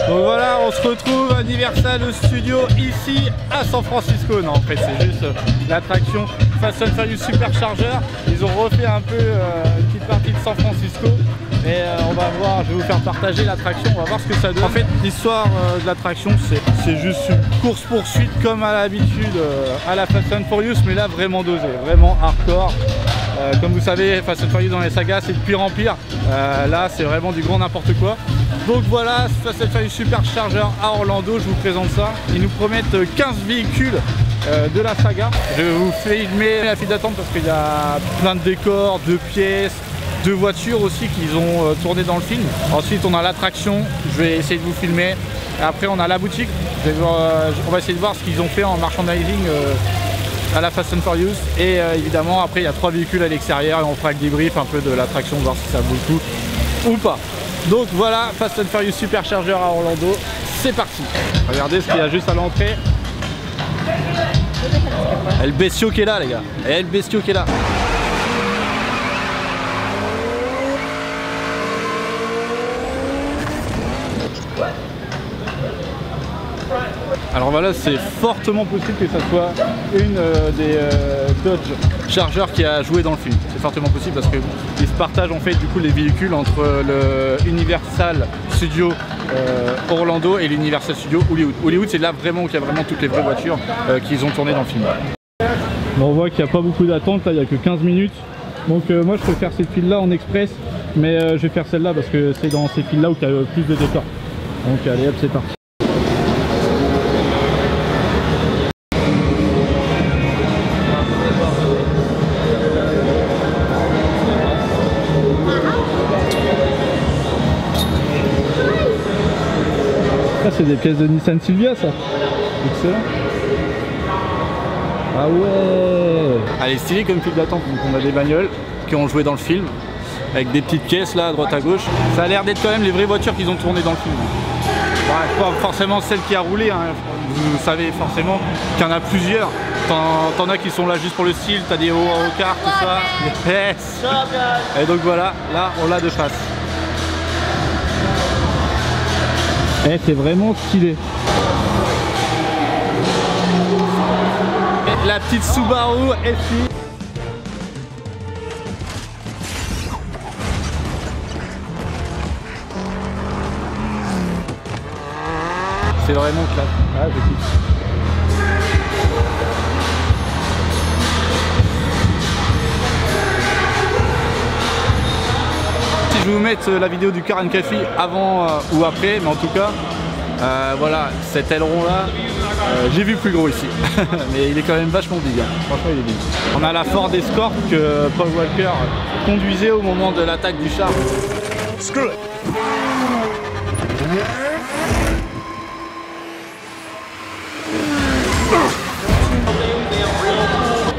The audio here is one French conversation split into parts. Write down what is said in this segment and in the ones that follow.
Donc voilà, on se retrouve à Universal Studios ici à San Francisco. Non, en fait, c'est juste l'attraction Fast and Furious Supercharger. Ils ont refait un peu une petite partie de San Francisco. Et on va voir, je vais vous faire partager l'attraction, on va voir ce que ça donne. En fait, l'histoire de l'attraction, c'est juste une course-poursuite comme à l'habitude à la Fast and Furious, mais là vraiment dosée, vraiment hardcore. Comme vous savez, Fast and Furious dans les sagas, c'est de pire en pire. Là, c'est vraiment du grand n'importe quoi. Donc voilà, Fast and Furious Supercharger à Orlando, je vous présente ça. Ils nous promettent 15 véhicules de la saga. Je vais vous filmer la file d'attente parce qu'il y a plein de décors, de pièces, de voitures aussi qu'ils ont tourné dans le film. Ensuite on a l'attraction, je vais essayer de vous filmer. Et après on a la boutique, on va essayer de voir ce qu'ils ont fait en merchandising à la Fast and Furious. Et évidemment après il y a 3 véhicules à l'extérieur et on fera le débrief un peu de l'attraction, voir si ça vaut le coup ou pas. Donc voilà, Fast and Furious Supercharger à Orlando, c'est parti. Regardez ce qu'il y a juste à l'entrée. Et le bestiau qui est là les gars, et le bestiau qui est là. Alors voilà, c'est fortement possible que ça soit une des Dodge Charger qui a joué dans le film. C'est fortement possible parce qu'ils se partagent en fait du coup les véhicules entre le Universal Studios Orlando et l'Universal Studios Hollywood. Hollywood, c'est là vraiment où il y a vraiment toutes les vraies voitures qu'ils ont tournées dans le film. Bon, on voit qu'il n'y a pas beaucoup d'attente, là il n'y a que 15 minutes. Donc moi je peux faire cette file là en express, mais je vais faire celle-là parce que c'est dans ces files là où il y a plus de décors. Donc allez hop, c'est parti. C'est des pièces de Nissan Silvia ça. Excellent. Ah ouais. Elle est stylée comme file d'attente. Donc on a des bagnoles qui ont joué dans le film avec des petites caisses là à droite à gauche. Ça a l'air d'être quand même les vraies voitures qu'ils ont tournées dans le film. Ouais, pas forcément celle qui a roulé hein. Vous savez forcément qu'il y en a plusieurs. T'en as qui sont là juste pour le style. T'as des hauts cars, tout ça. Yes. Et donc voilà, là on l'a de face. Eh, c'est vraiment stylé. Et la petite Subaru FI. C'est vraiment classe. Ah, je kiffe. Je vais vous mettre la vidéo du Car and Café avant ou après, mais en tout cas voilà, cet aileron là j'ai vu plus gros ici mais il est quand même vachement big hein. Franchement il est big. On a la Ford Escort que Paul Walker conduisait au moment de l'attaque du char. Screw it.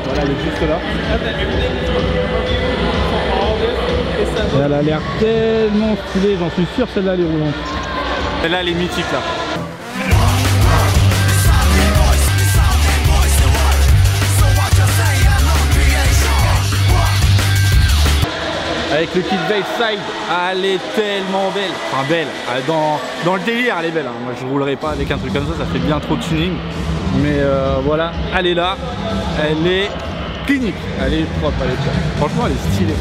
Voilà, elle est juste là. Et elle a l'air tellement stylée, j'en suis sûr celle-là elle est roulante. Celle-là elle est mythique là. Avec le kit Bayside, elle est tellement belle. Enfin belle, dans le délire elle est belle. Hein. Moi je roulerai pas avec un truc comme ça fait bien trop de tuning. Mais voilà, elle est là, elle est clinique, elle est propre, elle est propre. Franchement elle est stylée.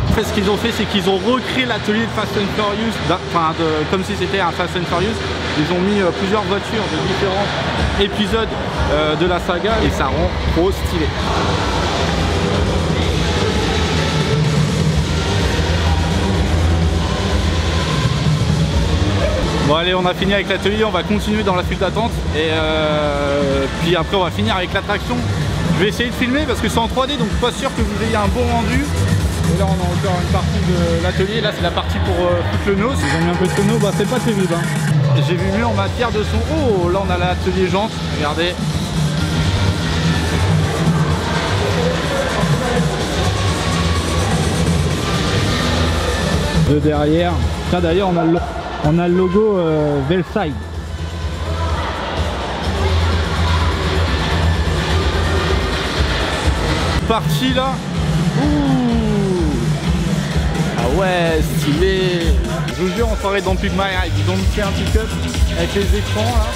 En fait, ce qu'ils ont fait, c'est qu'ils ont recréé l'atelier de Fast and Furious, comme si c'était un Fast and Furious. Ils ont mis plusieurs voitures de différents épisodes de la saga et ça rend trop stylé. Bon allez, on a fini avec l'atelier, on va continuer dans la file d'attente et puis après on va finir avec l'attraction. Je vais essayer de filmer parce que c'est en 3D donc pas sûr que vous ayez un bon rendu. Et là on a encore une partie de l'atelier, là c'est la partie pour foutre le nose. Ils ont mis un peu de tonneau, bah c'est pas terrible hein. J'ai vu mieux en matière de son. Oh là on a l'atelier jante, regardez. De derrière, ça d'ailleurs on a le logo Velside. partie là. Ouh. Ah ouais, stylé. Je vous jure, on croirait dans Pigma, ils ont fait un pick-up avec les écrans là,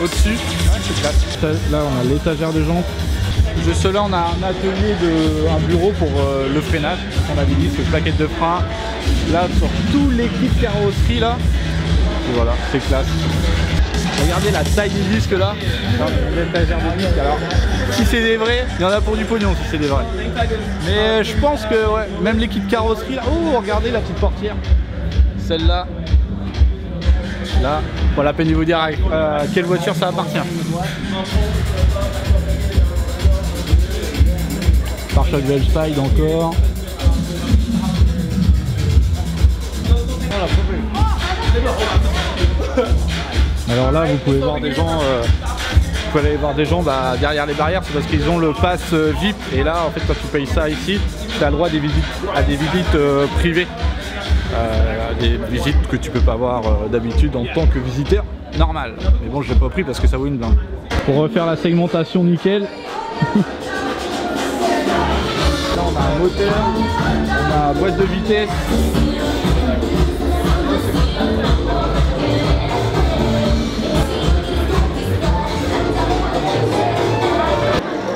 au-dessus. Ouais, c'est classe. Là, on a l'étagère de jantes. Juste là, on a un atelier, un bureau pour le freinage. On a des disques, plaquettes de frein. Là, sur tout l'équipe carrosserie là. Et voilà, c'est classe. Regardez la taille des disques là. L'étagère de disques. Alors, si c'est des vrais, il y en a pour du pognon si c'est des vrais. Mais je pense que ouais, même les kits carrosserie là. Oh, regardez la petite portière. Celle-là. Là, pas la peine de vous dire à quelle voiture ça appartient. Pare-choc Velspide encore. Alors là, vous pouvez voir des gens, vous pouvez aller voir des gens derrière les barrières, c'est parce qu'ils ont le pass VIP. Et là, en fait, quand tu payes ça ici, tu as le droit à des visites privées, des visites que tu peux pas avoir d'habitude en tant que visiteur normal. Mais bon, je l'ai pas pris parce que ça vaut une blinde. Pour refaire la segmentation nickel. Là, on a un moteur, on a une boîte de vitesse.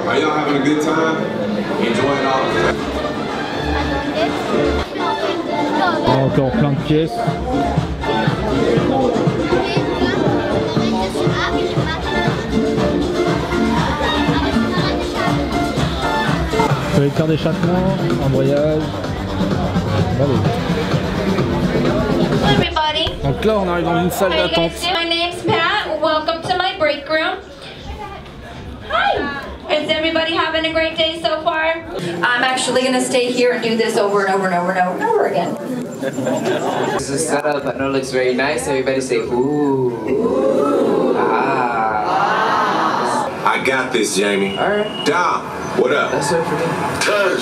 Are y'all having a good time? Enjoying all of it? Encore plein de pièces. Faire d'échappement, embrayage. Donc là on arrive dans une salle d'attente. My name's Pat. Welcome to my break room. Hi. Is everybody having a great day so far? I'm actually going to stay here and do this over and over and over and over and over again. This is a setup. I know it looks very nice. Everybody say ooh. Ah. I got this, Jamie. All right. Dom, what up? That's it for me. Taj,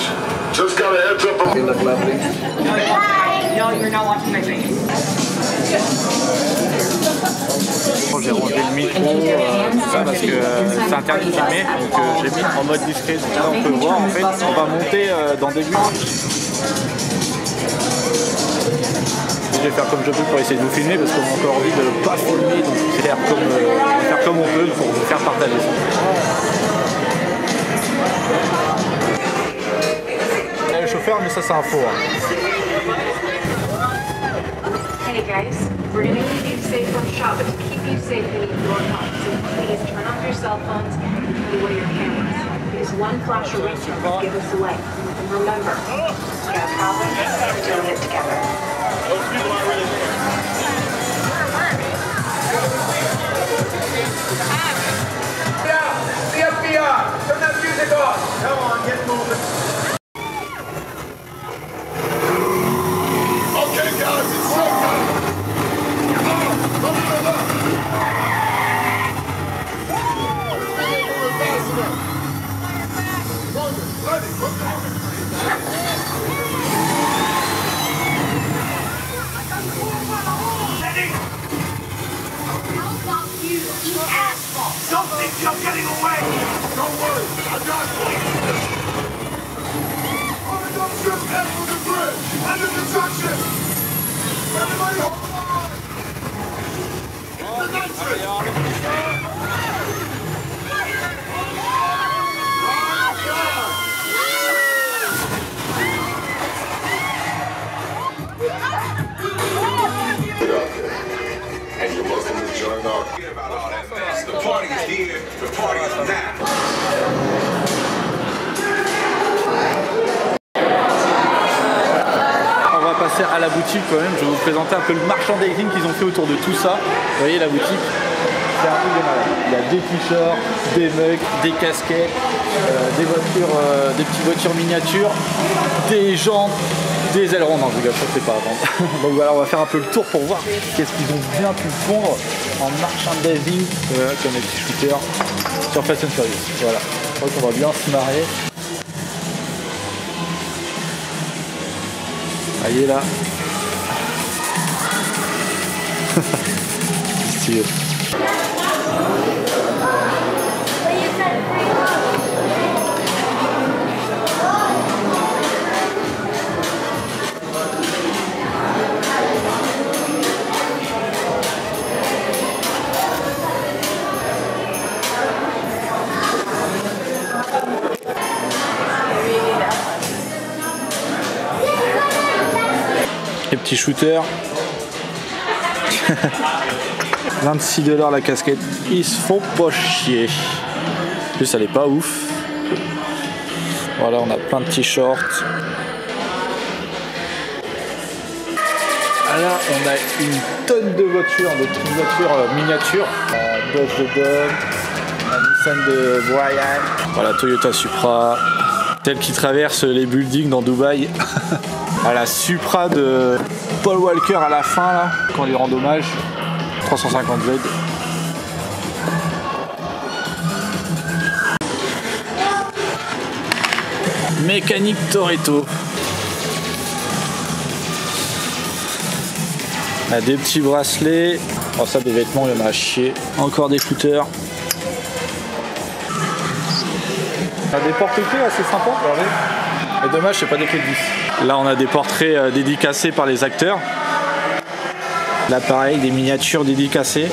just got a heads up. You look lovely. No, you're not watching my face. J'ai rangé le micro, tout ça parce que c'est interdit de filmer, donc j'ai mis en mode discret. Donc là on peut voir en fait, on va monter dans des buts. Je vais faire comme je peux pour essayer de vous filmer parce qu'on a encore envie de ne pas filmer, donc c'est faire comme on peut pour vous faire partager ça. Il y a le chauffeur, mais ça c'est un faux. Hey guys, we're going to keep you safe from shop, but to keep you safe, we need your help. So please turn off your cell phones and put away your cameras. Because one flash or ring will give us away. And remember, get a problem, we're doing it together. The FBI! Turn that music off! Come on, get moving. Okay, guys, it's showtime! Come to the left! Don't think you're getting away! Don't worry, I got you! On the dump strip, head for the bridge! End of construction! Everybody hold on! It's the nitrate! And you must have joined our... Forget about all that mess. The party is here. The party is now. On va passer à la boutique quand même, je vais vous présenter un peu le merchandising qu'ils ont fait autour de tout ça. Vous voyez la boutique, c'est un peu de malade. Il y a des t-shirts, des mugs, des casquettes, des voitures, des petites voitures miniatures, des jantes, des ailerons. Non, je rigole, ça c'est pas à vendre. Donc voilà, on va faire un peu le tour pour voir qu'est-ce qu'ils ont bien pu fondre en merchandising, comme les petits shooters sur Fast and Furious. Voilà, je crois qu'on va bien se marrer. Voyez là. Stylé. petit shooter. 26$ la casquette. Ils se font pas chier. En plus, elle est pas ouf. Voilà, on a plein de petits shorts. Là, on a une tonne de voitures, de petites voitures miniatures. Dodge de Dom, la Nissan de Brian. Voilà, Toyota Supra. Celle qui traverse les buildings dans Dubaï. À la Supra de Paul Walker à la fin, là, quand on lui rend hommage. 350Z. Mécanique Toretto. On a des petits bracelets. Oh, ça, des vêtements, il y en a à chier. Encore des shooters. On a des porte-clés assez sympas. Regardez. Mais dommage, c'est pas des clés de vis. Là, on a des portraits dédicacés par les acteurs. Là, pareil, des miniatures dédicacées.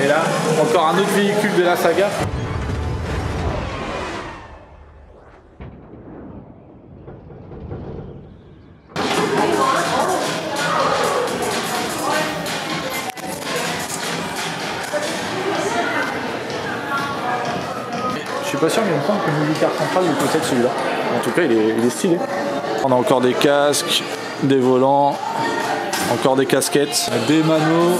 Et là, encore un autre véhicule de la saga. Je suis pas sûr, mais il me semble que le militaire central il possède celui-là. En tout cas, il est stylé. On a encore des casques, des volants, encore des casquettes, des manos,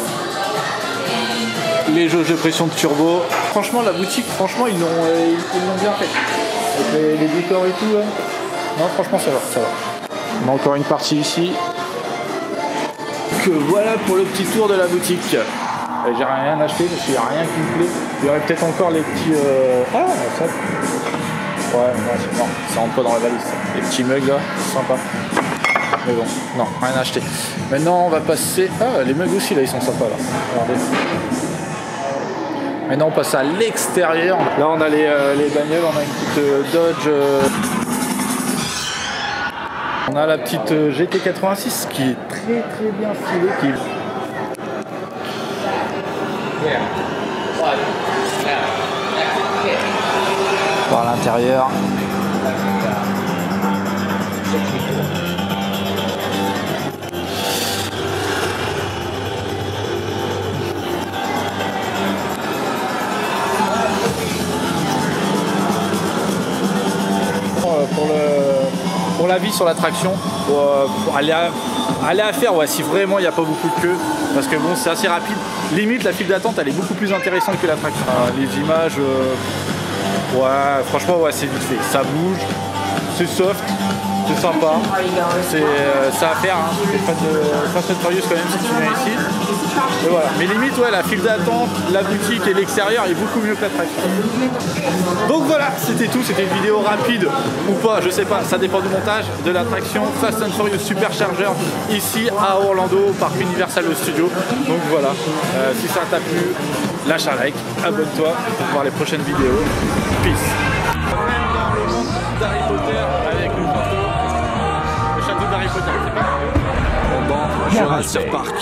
les jauges de pression de turbo. Franchement, la boutique, franchement, ils l'ont bien fait. Avec les décors et tout. Hein. Non, franchement, ça va, ça va. On a encore une partie ici. Que voilà pour le petit tour de la boutique. J'ai rien acheté parce qu'il n'y a rien qui me plaît. Il y aurait peut-être encore les petits... Ah, ça... Ouais, non, ça rentre pas dans la valise. Ça. Les petits mugs là, sympa. Mais bon, non, rien acheté. Maintenant, on va passer... Ah, les mugs aussi, là, ils sont sympas, là. Regardez. Maintenant, on passe à l'extérieur. Là, on a les bagnoles. On a une petite Dodge... On a la petite GT86 qui est très bien stylée. Qui... Par l'intérieur. Pour la vie sur l'attraction, aller à faire, ouais, si vraiment il n'y a pas beaucoup de queue, parce que bon, c'est assez rapide. Limite, la file d'attente, elle est beaucoup plus intéressante que l'attraction. Les images, ouais, franchement, ouais, c'est vite fait. Ça bouge, c'est soft, c'est sympa, c'est à faire. Hein. Les fans de Fast and Furious quand même si tu viens ici. Et voilà. Mais limite, ouais, la file d'attente, la boutique et l'extérieur est beaucoup mieux que l'attraction. Donc voilà, c'était tout. C'était une vidéo rapide ou pas, je sais pas. Ça dépend du montage de l'attraction Fast and Furious Supercharger ici à Orlando au parc Universal Studios. Donc voilà. Si ça t'a plu, lâche un like, abonne-toi pour voir les prochaines vidéos. Peace. Même dans le monde d'Harry Potter avec le château d'Harry Potter, c'est pas bon, Jurassic Park.